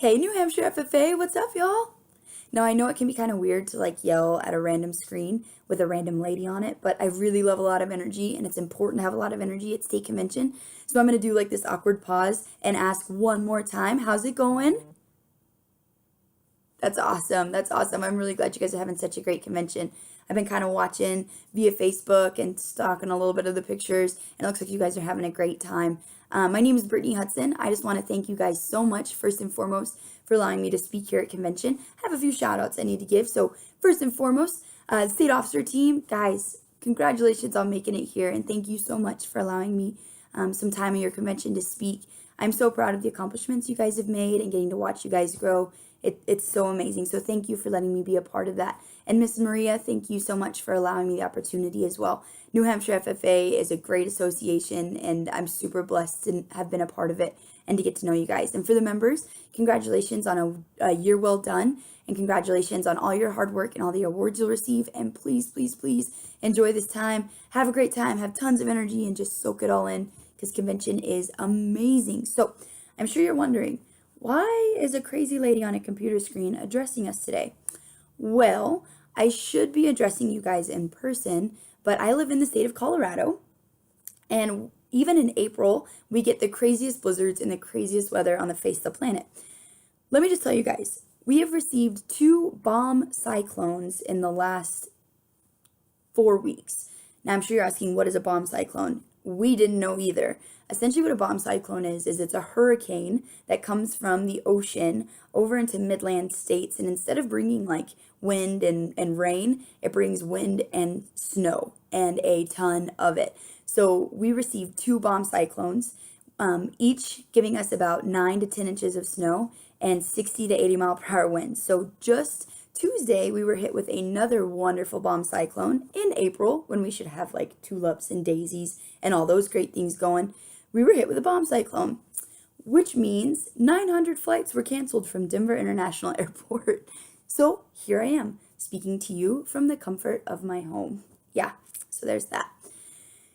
Hey, New Hampshire FFA, what's up, y'all? Now, I know it can be kind of weird to yell at a random screen with a random lady on it, but I really love a lot of energy and it's important to have a lot of energy at state convention. So I'm going to do this awkward pause and ask one more time, how's it going? That's awesome. That's awesome. I'm really glad you guys are having such a great convention. I've been kind of watching via Facebook and stalking a little bit of the pictures, and it looks like you guys are having a great time. My name is Brittany Hudson. I just want to thank you guys so much, first and foremost, for allowing me to speak here at convention. I have a few shout outs I need to give. So, first and foremost, the state officer team, guys, congratulations on making it here, and thank you so much for allowing me some time in your convention to speak. I'm so proud of the accomplishments you guys have made and getting to watch you guys grow. It's so amazing. So thank you for letting me be a part of that. And Miss Maria, thank you so much for allowing me the opportunity as well. New Hampshire FFA is a great association, and I'm super blessed to have been a part of it and to get to know you guys. And for the members, congratulations on a year well done, and congratulations on all your hard work and all the awards you'll receive. And please, please, please enjoy this time. Have a great time. Have tons of energy and just soak it all in because convention is amazing. So I'm sure you're wondering, why is a crazy lady on a computer screen addressing us today? Well, I should be addressing you guys in person, but I live in the state of Colorado, and even in April, we get the craziest blizzards and the craziest weather on the face of the planet. Let me just tell you guys, we have received 2 bomb cyclones in the last 4 weeks. Now, I'm sure you're asking, what is a bomb cyclone? We didn't know either. Essentially, what a bomb cyclone is it's a hurricane that comes from the ocean over into Midland states. And instead of bringing wind and rain, it brings wind and snow and a ton of it. So we received 2 bomb cyclones, each giving us about 9 to 10 inches of snow and 60 to 80 mile per hour winds. So just Tuesday, we were hit with another wonderful bomb cyclone in April when we should have tulips and daisies and all those great things going. We were hit with a bomb cyclone, which means 900 flights were canceled from Denver International Airport. So here I am speaking to you from the comfort of my home. Yeah, so there's that.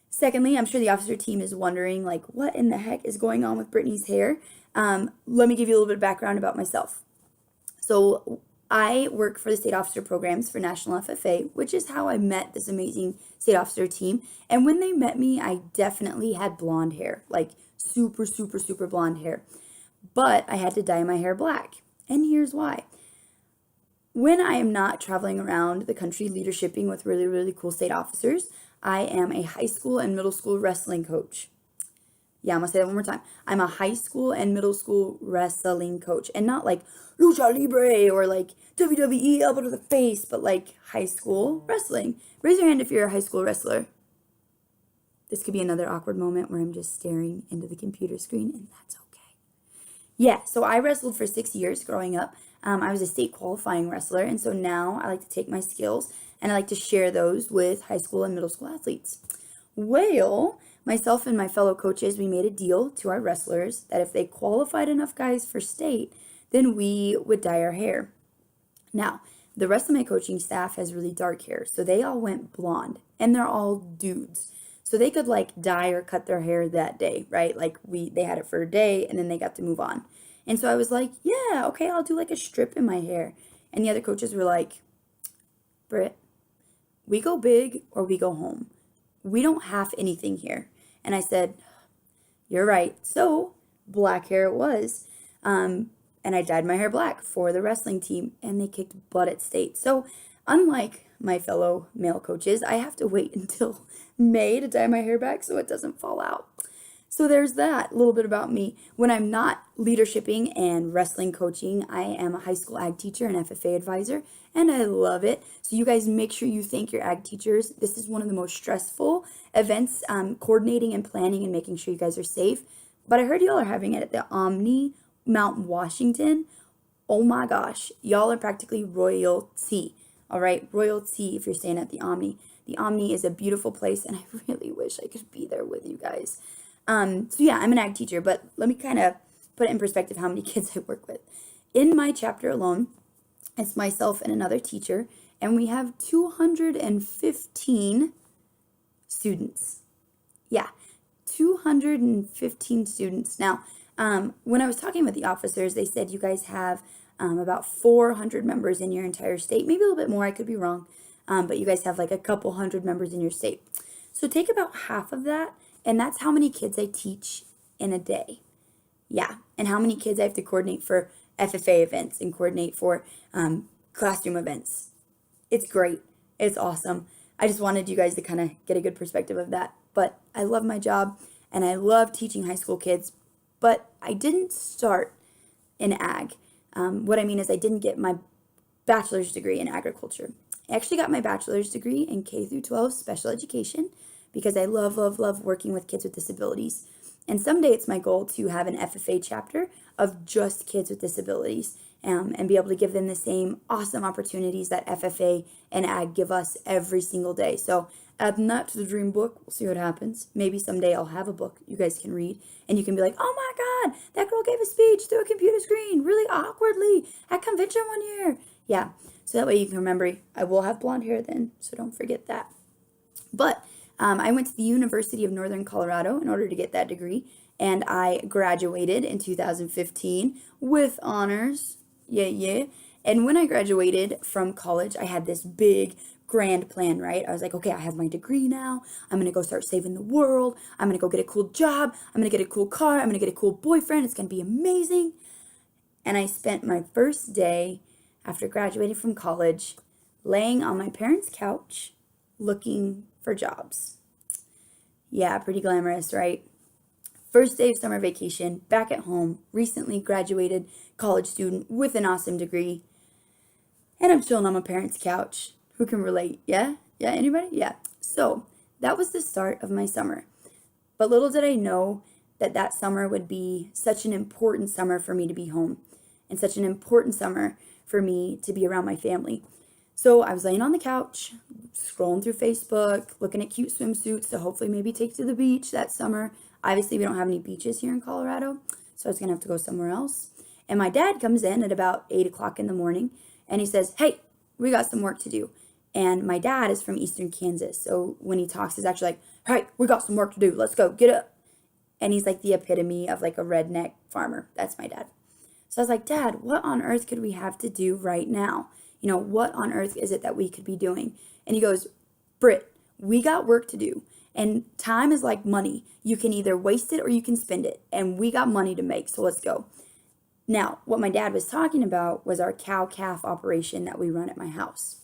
Secondly, I'm sure the officer team is wondering what in the heck is going on with Brittany's hair. Let me give you a little bit of background about myself. So I work for the state officer programs for National FFA, which is how I met this amazing state officer team. And when they met me, I definitely had blonde hair, super, super, super blonde hair. But I had to dye my hair black. And here's why. When I am not traveling around the country leadershiping with really, really cool state officers, I am a high school and middle school wrestling coach. Yeah, I'm gonna say that one more time. I'm a high school and middle school wrestling coach, and not lucha libre or WWE elbow to the face, but high school wrestling. Raise your hand if you're a high school wrestler. This could be another awkward moment where I'm just staring into the computer screen, and that's okay. Yeah, so I wrestled for 6 years growing up. I was a state qualifying wrestler, and so now I like to take my skills and I like to share those with high school and middle school athletes. Well, myself and my fellow coaches, we made a deal to our wrestlers that if they qualified enough guys for state, then we would dye our hair. Now, the rest of my coaching staff has really dark hair, so they all went blonde, and they're all dudes. So they could dye or cut their hair that day, right? They had it for a day and then they got to move on. And so I was like, yeah, okay, I'll do a strip in my hair. And the other coaches were like, Britt, we go big or we go home. We don't have anything here. And I said, you're right. So black hair it was. And I dyed my hair black for the wrestling team, and they kicked butt at state. So unlike my fellow male coaches, I have to wait until May to dye my hair back so it doesn't fall out. So there's that, a little bit about me. When I'm not leadershiping and wrestling coaching, I am a high school ag teacher and FFA advisor, and I love it. So you guys make sure you thank your ag teachers. This is one of the most stressful events, coordinating and planning and making sure you guys are safe. But I heard y'all are having it at the Omni Mount Washington. Oh my gosh, y'all are practically royalty. All right, royalty if you're staying at the Omni. The Omni is a beautiful place, and I really wish I could be there with you guys. So yeah, I'm an ag teacher, but let me kind of put it in perspective how many kids I work with. In my chapter alone, it's myself and another teacher, and we have 215 students. Yeah, 215 students. Now, When I was talking with the officers, they said you guys have about 400 members in your entire state, maybe a little bit more, I could be wrong, but you guys have like a couple hundred members in your state. So take about half of that, and that's how many kids I teach in a day. Yeah, and how many kids I have to coordinate for FFA events and coordinate for classroom events. It's great. It's awesome. I just wanted you guys to kind of get a good perspective of that. But I love my job, and I love teaching high school kids, but I didn't start in ag. What I mean is I didn't get my bachelor's degree in agriculture. I actually got my bachelor's degree in K through 12 special education because I love, love, love working with kids with disabilities. And someday it's my goal to have an FFA chapter of just kids with disabilities, and be able to give them the same awesome opportunities that FFA and ag give us every single day. So add that to the dream book. We'll see what happens. Maybe someday I'll have a book you guys can read, and you can be like, oh my God, that girl gave a speech through a computer screen really awkwardly at convention one year. Yeah, so that way you can remember I will have blonde hair then, so don't forget that. But I went to the University of Northern Colorado in order to get that degree, and I graduated in 2015 with honors. Yeah. And when I graduated from college, I had this big, grand plan, right? I was like, okay, I have my degree now. I'm going to go start saving the world. I'm going to go get a cool job. I'm going to get a cool car. I'm going to get a cool boyfriend. It's going to be amazing. And I spent my first day after graduating from college laying on my parents' couch looking for jobs. Yeah, pretty glamorous, right? First day of summer vacation, back at home, recently graduated college student with an awesome degree, and I'm chilling on my parents' couch. Who can relate? Yeah? Yeah, anybody? Yeah. So that was the start of my summer. But little did I know that that summer would be such an important summer for me to be home, and such an important summer for me to be around my family. So I was laying on the couch, scrolling through Facebook, looking at cute swimsuits to hopefully maybe take to the beach that summer. Obviously, we don't have any beaches here in Colorado, so I was going to have to go somewhere else. And my dad comes in at about 8 o'clock in the morning, and he says, hey, we got some work to do. And my dad is from eastern Kansas, so when he talks, he's actually like, hey, we got some work to do. Let's go. Get up. And he's like the epitome of like a redneck farmer. That's my dad. So I was like, Dad, what on earth could we have to do right now? You know, what on earth is it that we could be doing? And he goes, Britt, we got work to do. And time is like money. You can either waste it or you can spend it. And we got money to make, so let's go. Now, what my dad was talking about was our cow-calf operation that we run at my house.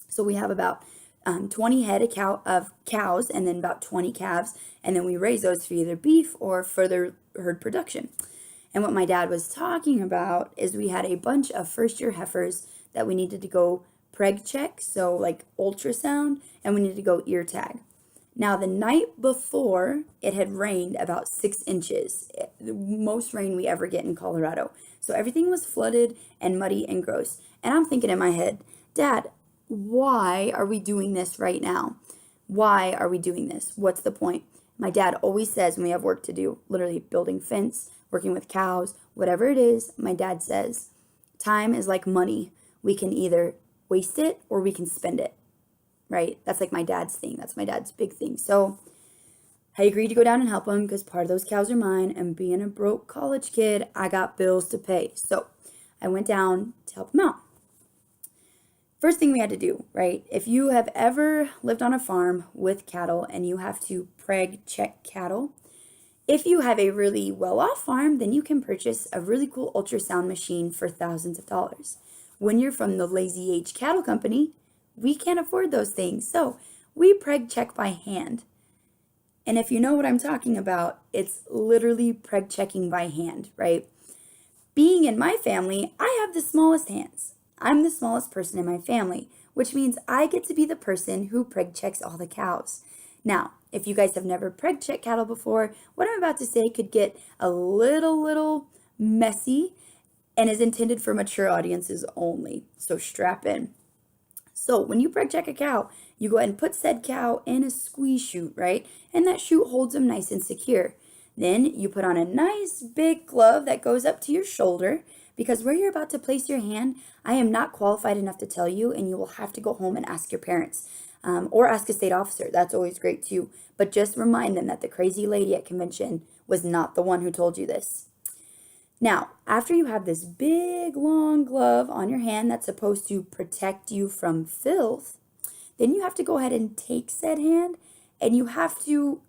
So we have about 20 head of cows and then about 20 calves. And then we raise those for either beef or further herd production. And what my dad was talking about is we had a bunch of first-year heifers that we needed to go preg check, so like ultrasound, and we needed to go ear tag. Now, the night before, it had rained about 6 inches, the most rain we ever get in Colorado. So everything was flooded and muddy and gross. And I'm thinking in my head, Dad, why are we doing this right now? Why are we doing this? What's the point? My dad always says when we have work to do, literally building fence, working with cows, whatever it is, my dad says, time is like money. We can either waste it or we can spend it, right? That's like my dad's thing. That's my dad's big thing. So I agreed to go down and help him because part of those cows are mine. And being a broke college kid, I got bills to pay. So I went down to help him out. First thing we had to do, right? If you have ever lived on a farm with cattle and you have to preg check cattle, if you have a really well-off farm, then you can purchase a really cool ultrasound machine for thousands of dollars. When you're from the Lazy H Cattle Company, we can't afford those things. So we preg check by hand. And if you know what I'm talking about, it's literally preg checking by hand, right? Being in my family, I have the smallest hands. I'm the smallest person in my family, which means I get to be the person who preg checks all the cows. Now, if you guys have never preg checked cattle before, what I'm about to say could get a little messy and is intended for mature audiences only. So strap in. So when you preg check a cow, you go ahead and put said cow in a squeeze chute, right? And that chute holds them nice and secure. Then you put on a nice big glove that goes up to your shoulder, because where you're about to place your hand, I am not qualified enough to tell you, and you will have to go home and ask your parents. Or ask a state officer. That's always great too. But just remind them that the crazy lady at convention was not the one who told you this. Now, after you have this big long glove on your hand that's supposed to protect you from filth, then you have to go ahead and take said hand and you have to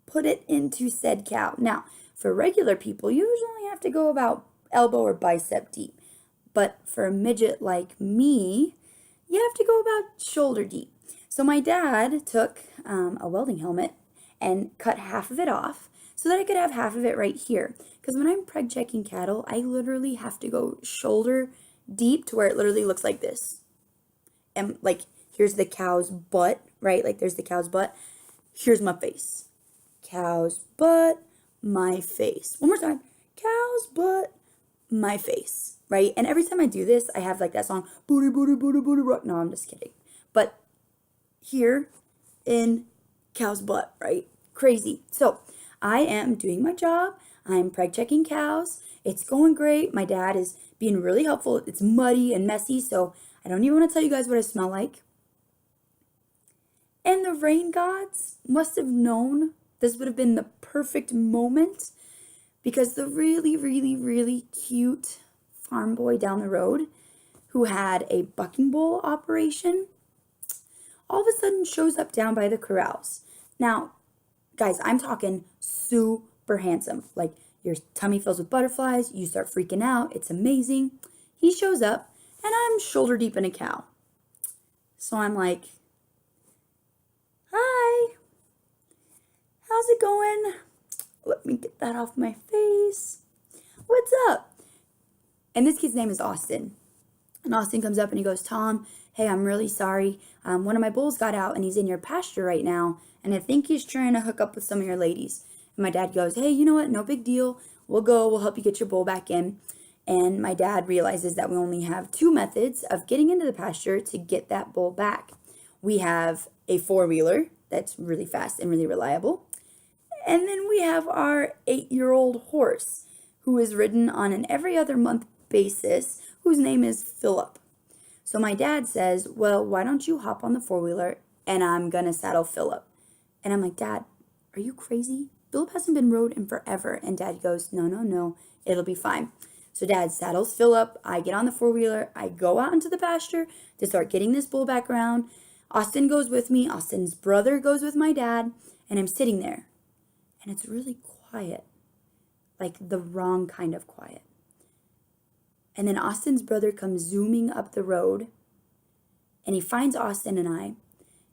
put it into said cow. Now, for regular people, you usually have to go about elbow or bicep deep. But for a midget like me, you have to go about shoulder deep. So my dad took a welding helmet and cut half of it off so that I could have half of it right here. Because when I'm preg checking cattle, I literally have to go shoulder deep to where it literally looks like this. And like, here's the cow's butt, right? Like there's the cow's butt. Here's my face. Cow's butt, my face. One more time. Cow's butt, my face, right? And every time I do this, I have like that song, booty, booty, booty, booty, rock. No, I'm just kidding. But here in cow's butt, right? Crazy. So I am doing my job. I'm preg checking cows. It's going great. My dad is being really helpful. It's muddy and messy, so I don't even want to tell you guys what I smell like. And the rain gods must have known this would have been the perfect moment because the really, really, really cute farm boy down the road who had a bucking bull operation all of a sudden shows up down by the corrals. Now, guys, I'm talking super handsome. Like your tummy fills with butterflies, you start freaking out, it's amazing. He shows up and I'm shoulder deep in a cow. So I'm like, hi, how's it going? Let me get that off my face. What's up? And this kid's name is Austin. And Austin comes up and he goes, Tom, hey, I'm really sorry. One of my bulls got out and he's in your pasture right now. And I think he's trying to hook up with some of your ladies. And my dad goes, hey, you know what? No big deal. We'll go. We'll help you get your bull back in. And my dad realizes that we only have two methods of getting into the pasture to get that bull back. We have a four-wheeler that's really fast and really reliable. And then we have our 8-year-old horse who is ridden on an every other month basis, whose name is Philip. So my dad says, well, why don't you hop on the four-wheeler and I'm going to saddle Philip. And I'm like, Dad, are you crazy? Philip hasn't been rode in forever. And Dad goes, no, it'll be fine. So Dad saddles Philip. I get on the four-wheeler. I go out into the pasture to start getting this bull back around. Austin goes with me. Austin's brother goes with my dad. And I'm sitting there. And it's really quiet. Like the wrong kind of quiet. And then Austin's brother comes zooming up the road. And he finds Austin and I.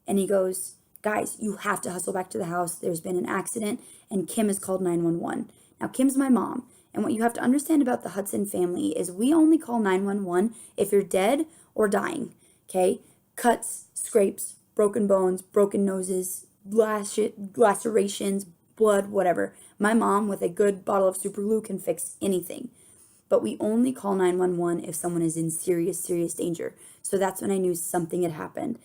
And he goes, guys, you have to hustle back to the house. There's been an accident. And Kim has called 911. Now, Kim's my mom. And what you have to understand about the Hudson family is we only call 911 if you're dead or dying. Okay? Cuts, scrapes, broken bones, broken noses, lacerations, blood, whatever. My mom, with a good bottle of super glue, can fix anything. But we only call 911 if someone is in serious, serious danger. So that's when I knew something had happened.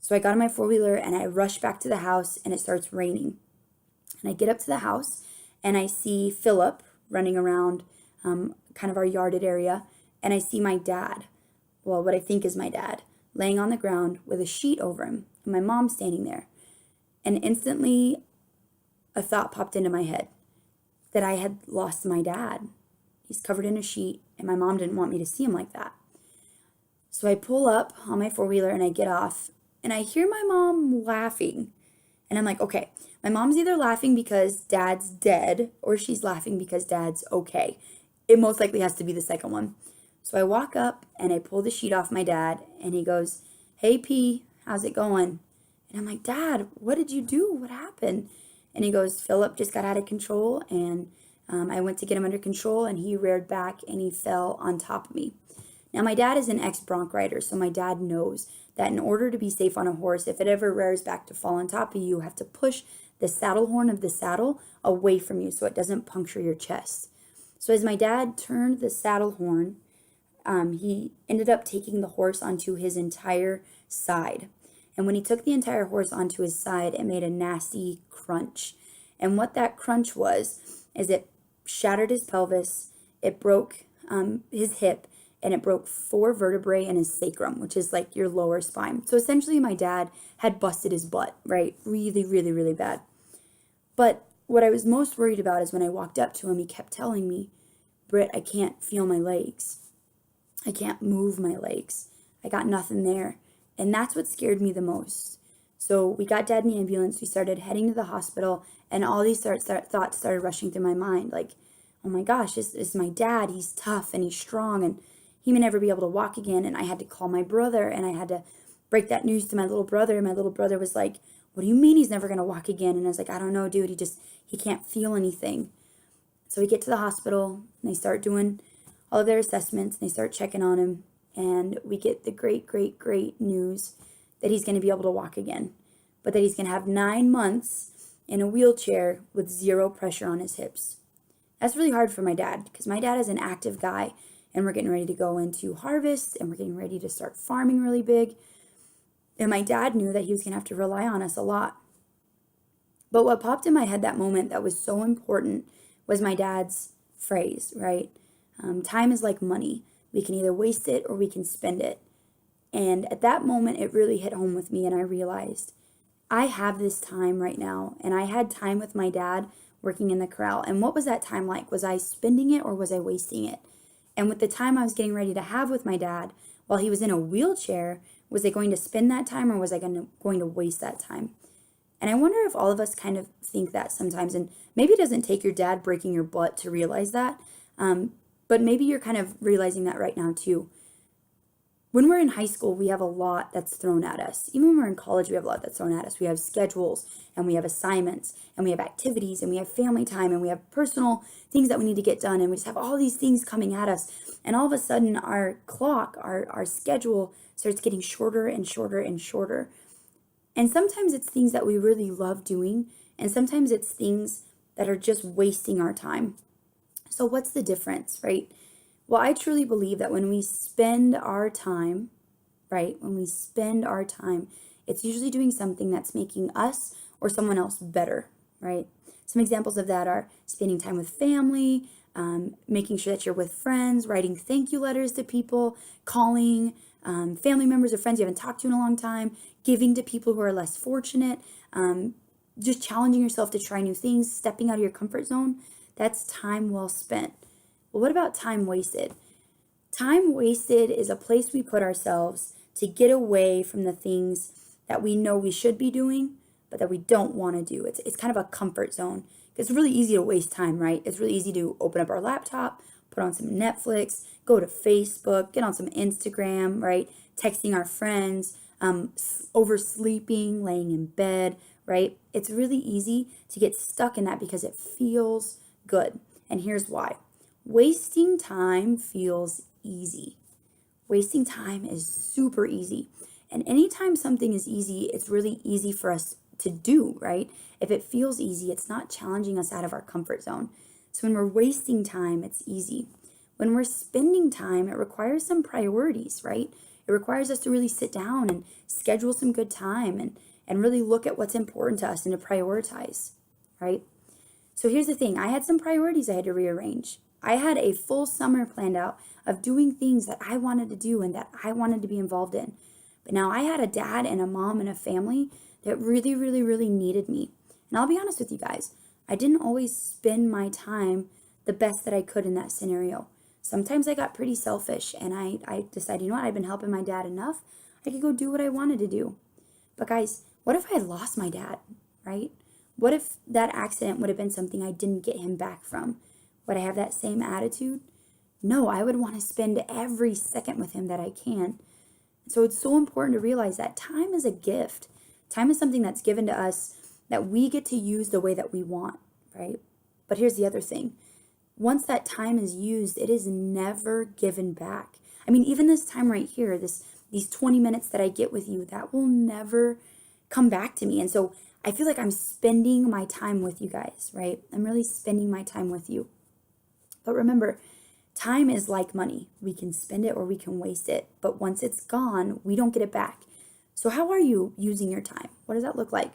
So I got on my four-wheeler and I rushed back to the house and it starts raining. And I get up to the house and I see Philip running around kind of our yarded area. And I see my dad, well, what I think is my dad, laying on the ground with a sheet over him. And my mom standing there. And instantly a thought popped into my head that I had lost my dad. He's covered in a sheet and my mom didn't want me to see him like that. So I pull up on my four-wheeler and I get off and I hear my mom laughing. And I'm like, okay, my mom's either laughing because dad's dead or she's laughing because dad's okay. It most likely has to be the second one. So I walk up and I pull the sheet off my dad and he goes, hey P, how's it going? And I'm like, Dad, what did you do? What happened? And he goes, Philip just got out of control and I went to get him under control and he reared back and he fell on top of me. Now my dad is an ex-bronc rider, so my dad knows that in order to be safe on a horse, if it ever rears back to fall on top of you, you have to push the saddle horn of the saddle away from you so it doesn't puncture your chest. So as my dad turned the saddle horn, he ended up taking the horse onto his entire side. And when he took the entire horse onto his side, it made a nasty crunch. And what that crunch was, is it shattered his pelvis, it broke his hip, and it broke 4 vertebrae in his sacrum, which is like your lower spine. So essentially my dad had busted his butt, right? Really, really, really bad. But what I was most worried about is when I walked up to him, he kept telling me, Britt, I can't feel my legs. I can't move my legs. I got nothing there. And that's what scared me the most. So we got Dad in the ambulance. We started heading to the hospital, and all these thoughts started rushing through my mind. Like, oh my gosh, this is my dad. He's tough and he's strong, and he may never be able to walk again. And I had to call my brother, and I had to break that news to my little brother. And my little brother was like, what do you mean he's never going to walk again? And I was like, I don't know, dude. He can't feel anything. So we get to the hospital, and they start doing all of their assessments, and they start checking on him. And we get the great, great, great news that he's going to be able to walk again, but that he's going to have 9 months in a wheelchair with zero pressure on his hips. That's really hard for my dad, because my dad is an active guy, and we're getting ready to go into harvest, and we're getting ready to start farming really big. And my dad knew that he was going to have to rely on us a lot. But what popped in my head that moment that was so important was my dad's phrase, right? Time is like money. We can either waste it or we can spend it. And at that moment, it really hit home with me, and I realized I have this time right now, and I had time with my dad working in the corral. And what was that time like? Was I spending it or was I wasting it? And with the time I was getting ready to have with my dad while he was in a wheelchair, was I going to spend that time or was I going to waste that time? And I wonder if all of us kind of think that sometimes. And maybe it doesn't take your dad breaking your butt to realize that. But maybe you're kind of realizing that right now too. When we're in high school, we have a lot that's thrown at us. Even when we're in college, we have a lot that's thrown at us. We have schedules, and we have assignments, and we have activities, and we have family time, and we have personal things that we need to get done, and we just have all these things coming at us. And all of a sudden, our clock, our schedule starts getting shorter and shorter and shorter. And sometimes it's things that we really love doing, and sometimes it's things that are just wasting our time. So what's the difference, right? Well, I truly believe that when we spend our time, right, it's usually doing something that's making us or someone else better, right? Some examples of that are spending time with family, making sure that you're with friends, writing thank you letters to people, calling family members or friends you haven't talked to in a long time, giving to people who are less fortunate, just challenging yourself to try new things, stepping out of your comfort zone. That's time well spent. Well, what about time wasted? Time wasted is a place we put ourselves to get away from the things that we know we should be doing, but that we don't want to do. It's kind of a comfort zone. It's really easy to waste time, right? It's really easy to open up our laptop, put on some Netflix, go to Facebook, get on some Instagram, right? Texting our friends, oversleeping, laying in bed, right? It's really easy to get stuck in that because it feels good. And here's why. Wasting time feels easy. Wasting time is super easy. And anytime something is easy, it's really easy for us to do, right? If it feels easy, it's not challenging us out of our comfort zone. So when we're wasting time, it's easy. When we're spending time, it requires some priorities, right? It requires us to really sit down and schedule some good time and really look at what's important to us and to prioritize, right? So here's the thing. I had some priorities I had to rearrange. I had a full summer planned out of doing things that I wanted to do and that I wanted to be involved in. But now I had a dad and a mom and a family that really, really, really needed me. And I'll be honest with you guys, I didn't always spend my time the best that I could in that scenario. Sometimes I got pretty selfish and I decided, you know what, I've been helping my dad enough. I could go do what I wanted to do. But guys, what if I had lost my dad, right? What if that accident would have been something I didn't get him back from? Would I have that same attitude? No, I would want to spend every second with him that I can. So it's so important to realize that time is a gift. Time is something that's given to us that we get to use the way that we want, right? But here's the other thing. Once that time is used, it is never given back. I mean, even this time right here, these 20 minutes that I get with you, that will never come back to me. And so I feel like I'm spending my time with you guys, right? I'm really spending my time with you. But remember, time is like money. We can spend it or we can waste it. But once it's gone, we don't get it back. So how are you using your time? What does that look like?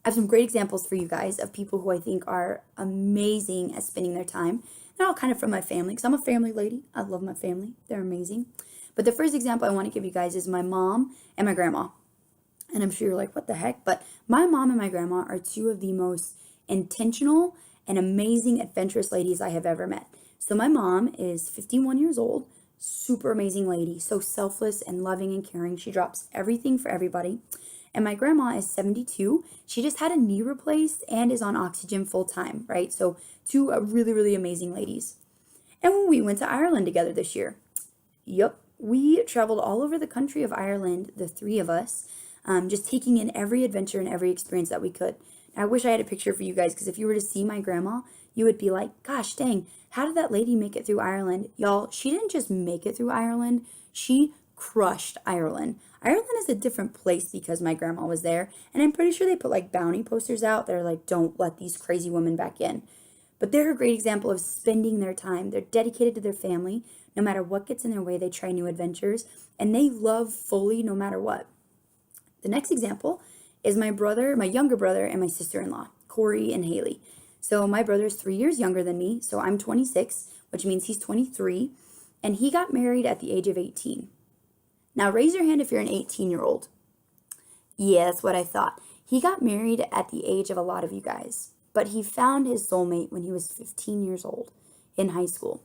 I have some great examples for you guys of people who I think are amazing at spending their time. They're all kind of from my family because I'm a family lady. I love my family. They're amazing. But the first example I want to give you guys is my mom and my grandma. And I'm sure you're like, what the heck? But my mom and my grandma are two of the most intentional and amazing adventurous ladies I have ever met. So my mom is 51 years old, super amazing lady, so selfless and loving and caring. She drops everything for everybody. And my grandma is 72. She just had a knee replaced and is on oxygen full time, right? So two really, really amazing ladies. And we went to Ireland together this year. Yep, we traveled all over the country of Ireland, the three of us, just taking in every adventure and every experience that we could. I wish I had a picture for you guys, because if you were to see my grandma, you would be like, gosh dang, how did that lady make it through Ireland? Y'all, she didn't just make it through Ireland, she crushed Ireland. Ireland is a different place because my grandma was there, and I'm pretty sure they put like bounty posters out. They're like, don't let these crazy women back in. But they're a great example of spending their time. They're dedicated to their family. No matter what gets in their way, they try new adventures, and they love fully no matter what. The next example is my brother, my younger brother, and my sister-in-law, Corey and Haley. So my brother's 3 years younger than me, so I'm 26, which means he's 23, and he got married at the age of 18. Now raise your hand if you're an 18-year-old. Yeah, that's what I thought. He got married at the age of a lot of you guys, but he found his soulmate when he was 15 years old in high school.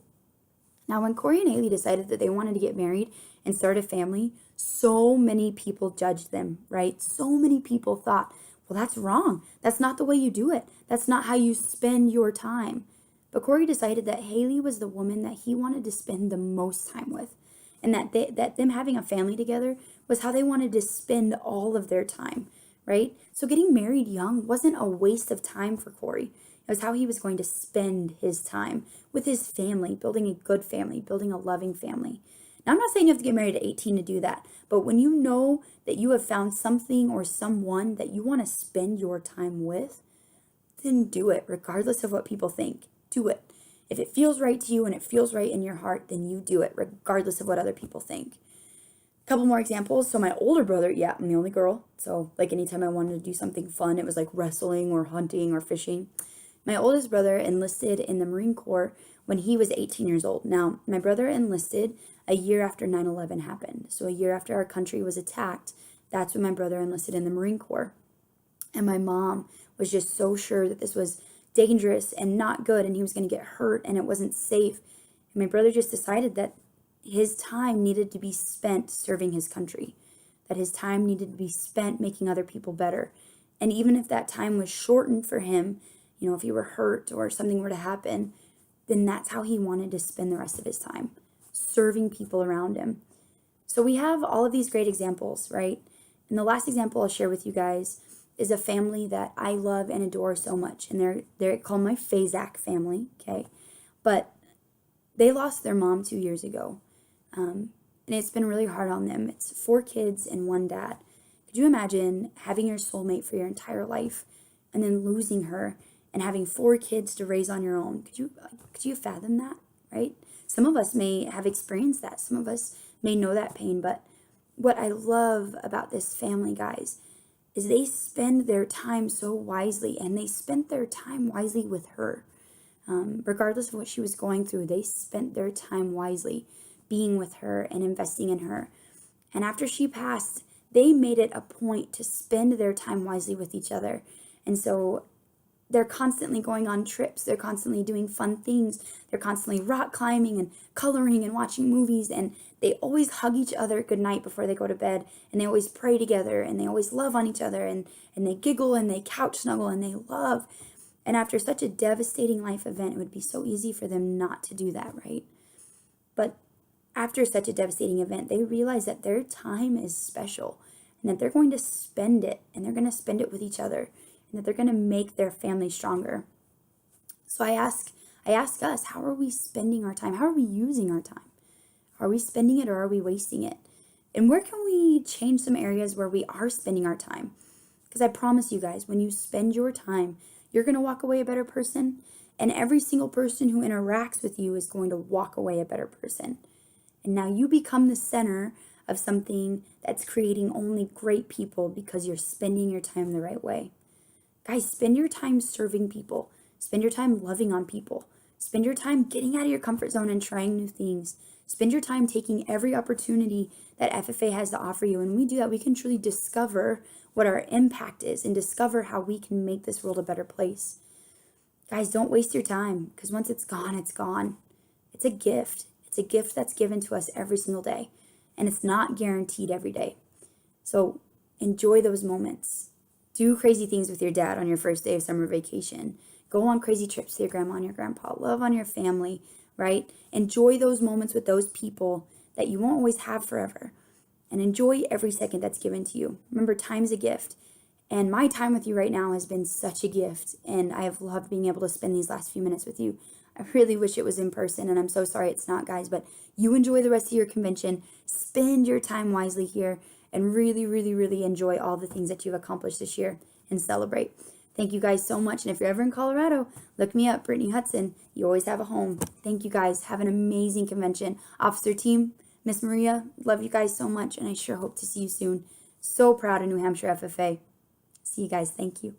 Now, when Corey and Haley decided that they wanted to get married and start a family, so many people judged them, right? So many people thought, well, that's wrong. That's not the way you do it. That's not how you spend your time. But Corey decided that Haley was the woman that he wanted to spend the most time with, and that them having a family together was how they wanted to spend all of their time, right? So getting married young wasn't a waste of time for Corey. It was how he was going to spend his time with his family, building a good family, building a loving family. Now, I'm not saying you have to get married at 18 to do that, but when you know that you have found something or someone that you want to spend your time with, then do it, regardless of what people think. Do it. If it feels right to you and it feels right in your heart, then you do it, regardless of what other people think. A couple more examples. So my older brother, yeah, I'm the only girl. So like anytime I wanted to do something fun, it was like wrestling or hunting or fishing. My oldest brother enlisted in the Marine Corps when he was 18 years old. Now, my brother enlisted a year after 9/11 happened. So a year after our country was attacked, that's when my brother enlisted in the Marine Corps. And my mom was just so sure that this was dangerous and not good and he was going to get hurt and it wasn't safe. And my brother just decided that his time needed to be spent serving his country, that his time needed to be spent making other people better. And even if that time was shortened for him, you know, if he were hurt or something were to happen, then that's how he wanted to spend the rest of his time, serving people around him. So we have all of these great examples, right? And the last example I'll share with you guys is a family that I love and adore so much. And they're called my Fazak family, okay? But they lost their mom 2 years ago. And it's been really hard on them. It's 4 kids and 1 dad. Could you imagine having your soulmate for your entire life and then losing her and having 4 kids to raise on your own? Could you fathom that, right? Some of us may have experienced that. Some of us may know that pain. But what I love about this family, guys, is they spend their time so wisely, and they spent their time wisely with her. Regardless of what she was going through, they spent their time wisely being with her and investing in her. And after she passed, they made it a point to spend their time wisely with each other. And so they're constantly going on trips. They're constantly doing fun things. They're constantly rock climbing and coloring and watching movies. And they always hug each other goodnight before they go to bed. And they always pray together. And they always love on each other. And they giggle and they couch snuggle and they love. And after such a devastating life event, it would be so easy for them not to do that, right? But after such a devastating event, they realize that their time is special and that they're going to spend it, and they're going to spend it with each other, and that they're going to make their family stronger. So I ask us, how are we spending our time? How are we using our time? Are we spending it or are we wasting it? And where can we change some areas where we are spending our time? Because I promise you guys, when you spend your time, you're going to walk away a better person, and every single person who interacts with you is going to walk away a better person. And now you become the center of something that's creating only great people because you're spending your time the right way. Guys, spend your time serving people. Spend your time loving on people. Spend your time getting out of your comfort zone and trying new things. Spend your time taking every opportunity that FFA has to offer you. And when we do that, we can truly discover what our impact is and discover how we can make this world a better place. Guys, don't waste your time, because once it's gone, it's gone. It's a gift. It's a gift that's given to us every single day, and it's not guaranteed every day. So enjoy those moments. Do crazy things with your dad on your first day of summer vacation. Go on crazy trips with your grandma and your grandpa. Love on your family, right? Enjoy those moments with those people that you won't always have forever. And enjoy every second that's given to you. Remember, time's a gift. And my time with you right now has been such a gift. And I have loved being able to spend these last few minutes with you. I really wish it was in person, and I'm so sorry it's not, guys. But you enjoy the rest of your convention. Spend your time wisely here and really, really, really enjoy all the things that you've accomplished this year and celebrate. Thank you guys so much. And if you're ever in Colorado, look me up, Brittany Hudson. You always have a home. Thank you guys. Have an amazing convention. Officer team, Miss Maria, love you guys so much, and I sure hope to see you soon. So proud of New Hampshire FFA. See you guys. Thank you.